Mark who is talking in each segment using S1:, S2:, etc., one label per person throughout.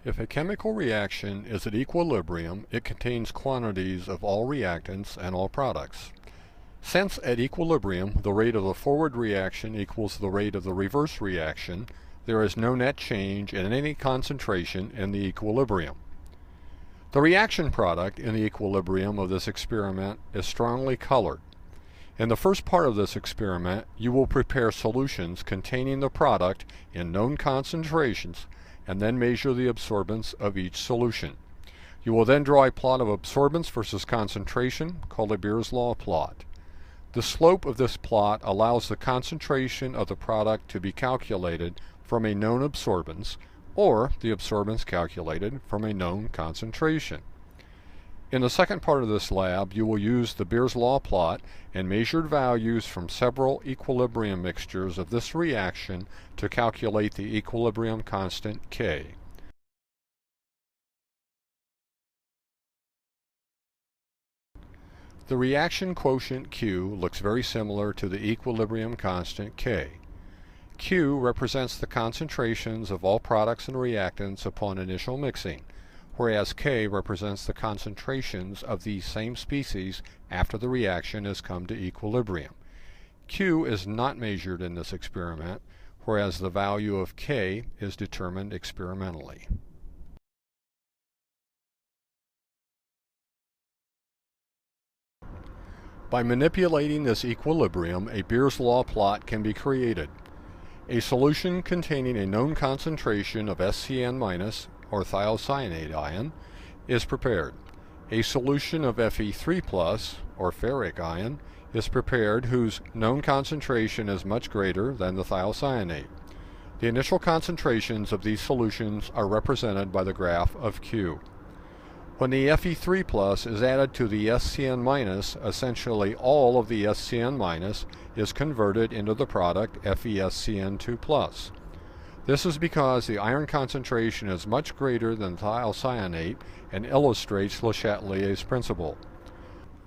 S1: If a chemical reaction is at equilibrium, it contains quantities of all reactants and all products. Since at equilibrium the rate of the forward reaction equals the rate of the reverse reaction, there is no net change in any concentration in the equilibrium. The reaction product in the equilibrium of this experiment is strongly colored. In the first part of this experiment, you will prepare solutions containing the product in known concentrations and then measure the absorbance of each solution. You will then draw a plot of absorbance versus concentration called a Beer's law plot. The slope of this plot allows the concentration of the product to be calculated from a known absorbance, or the absorbance calculated from a known concentration. In the second part of this lab, you will use the Beer's law plot and measured values from several equilibrium mixtures of this reaction to calculate the equilibrium constant K. The reaction quotient Q looks very similar to the equilibrium constant K. Q represents the concentrations of all products and reactants upon initial mixing, whereas K represents the concentrations of these same species after the reaction has come to equilibrium. Q is not measured in this experiment, whereas the value of K is determined experimentally. By manipulating this equilibrium, a Beer's law plot can be created. A solution containing a known concentration of SCN- or thiocyanate ion is prepared. A solution of Fe3+, or ferric ion, is prepared whose known concentration is much greater than the thiocyanate. The initial concentrations of these solutions are represented by the graph of Q. When the Fe3+ is added to the SCN-, essentially all of the SCN- is converted into the product FeSCN2+. This is because the iron concentration is much greater than thiocyanate and illustrates Le Chatelier's principle.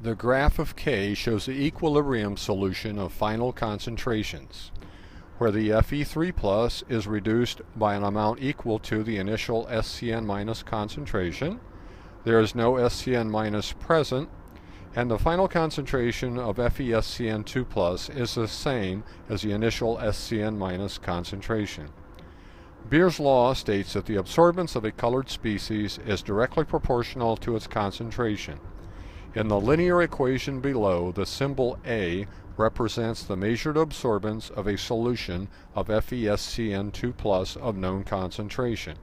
S1: The graph of K shows the equilibrium solution of final concentrations, where the Fe3+ is reduced by an amount equal to the initial SCN- concentration. There is no SCN- present, and the final concentration of FeSCN2+ is the same as the initial SCN- concentration. Beer's law states that the absorbance of a colored species is directly proportional to its concentration. In the linear equation below, the symbol A represents the measured absorbance of a solution of FeSCN2+ of known concentration,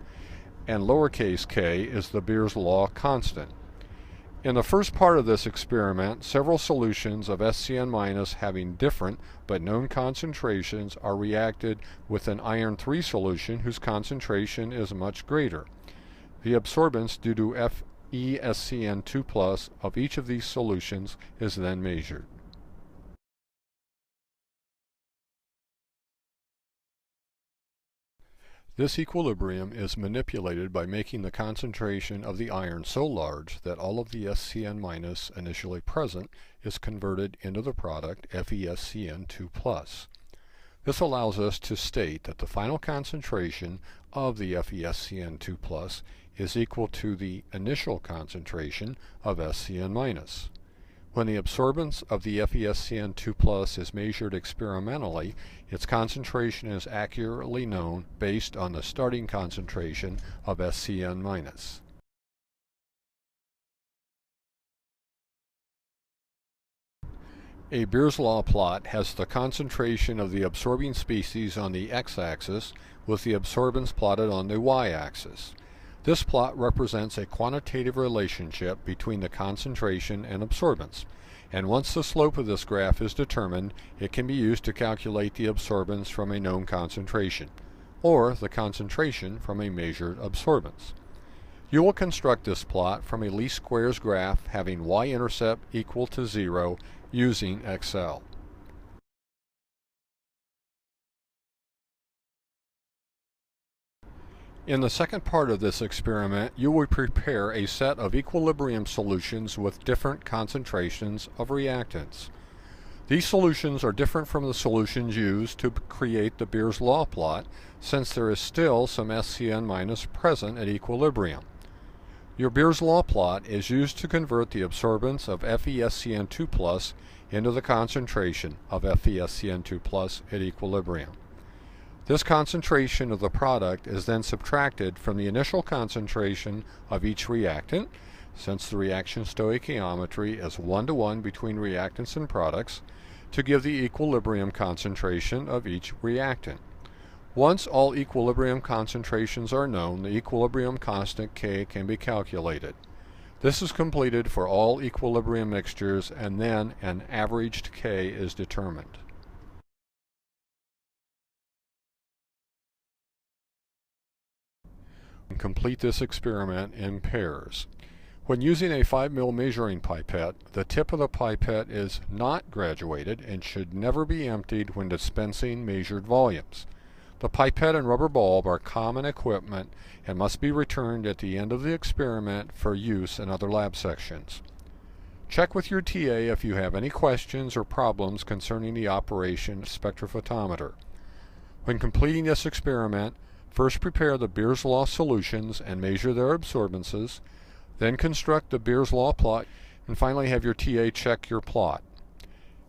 S1: and lowercase k is the Beer's law constant. In the first part of this experiment, several solutions of SCN- having different but known concentrations are reacted with an iron 3 solution whose concentration is much greater. The absorbance due to FeSCN2+ of each of these solutions is then measured. This equilibrium is manipulated by making the concentration of the iron so large that all of the SCN- initially present is converted into the product FeSCN2+. This allows us to state that the final concentration of the FeSCN2+ is equal to the initial concentration of SCN-. When the absorbance of the FeSCN2+ is measured experimentally, its concentration is accurately known based on the starting concentration of SCN-. A Beer's law plot has the concentration of the absorbing species on the x-axis with the absorbance plotted on the y-axis. This plot represents a quantitative relationship between the concentration and absorbance, and once the slope of this graph is determined, it can be used to calculate the absorbance from a known concentration, or the concentration from a measured absorbance. You will construct this plot from a least squares graph having y-intercept equal to 0 using Excel. In the second part of this experiment, you will prepare a set of equilibrium solutions with different concentrations of reactants. These solutions are different from the solutions used to create the Beer's law plot, since there is still some SCN- present at equilibrium. Your Beer's law plot is used to convert the absorbance of FeSCN2+ into the concentration of FeSCN2+ at equilibrium. This concentration of the product is then subtracted from the initial concentration of each reactant, since the reaction stoichiometry is 1:1 between reactants and products, to give the equilibrium concentration of each reactant. Once all equilibrium concentrations are known, the equilibrium constant K can be calculated. This is completed for all equilibrium mixtures, and then an averaged K is determined. Complete this experiment in pairs. When using a 5 ml measuring pipette, the tip of the pipette is not graduated and should never be emptied when dispensing measured volumes. The pipette and rubber bulb are common equipment and must be returned at the end of the experiment for use in other lab sections. Check with your TA if you have any questions or problems concerning the operation of the spectrophotometer. When completing this experiment, first prepare the Beer's law solutions and measure their absorbances, then construct the Beer's law plot, and finally have your TA check your plot.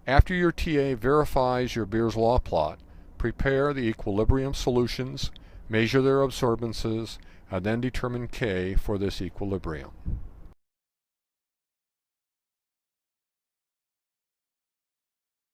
S1: After your TA verifies your Beer's law plot, prepare the equilibrium solutions, measure their absorbances, and then determine K for this equilibrium.